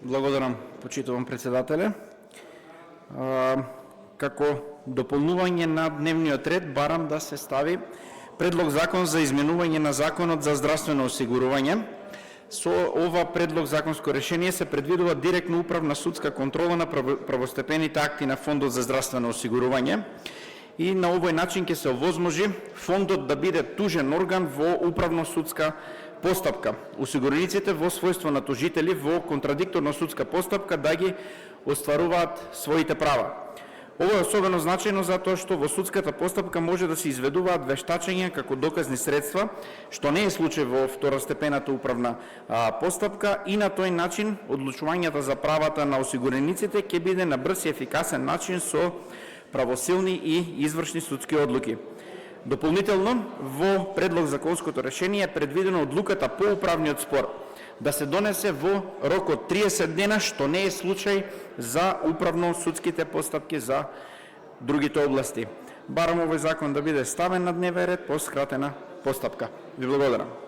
Благодарам, почитувам председателе. Како дополнување на дневниот ред барам да се стави Предлог закон за изменување на Законот за здравствено осигурување. Со ова предлог законско решение се предвидува директно управна судска контрола на правостепените акти на Фондот за здравствено осигурување и на овој начин ќе се овозможи фондот да биде тужен орган во управно судска постапка. Осигурениците во својство на тужители во контрадикторна судска постапка да ги остваруваат своите права. Ова е особено значајно затоа што во судската постапка може да се изведуваат вештачења како доказни средства, што не е случај во второстепената управна постапка, и на тој начин одлучувањата за правата на осигурениците ќе биде на брз и ефикасен начин со правосилни и извршни судски одлуки. Дополнително, во предлог законското решение е предвидено одлуката по управниот спор да се донесе во рок од 30 дена, што не е случај за управно-судските постапки за другите области. Барам овој закон да биде ставен на дневен ред по скратена постапка. Ви благодарам.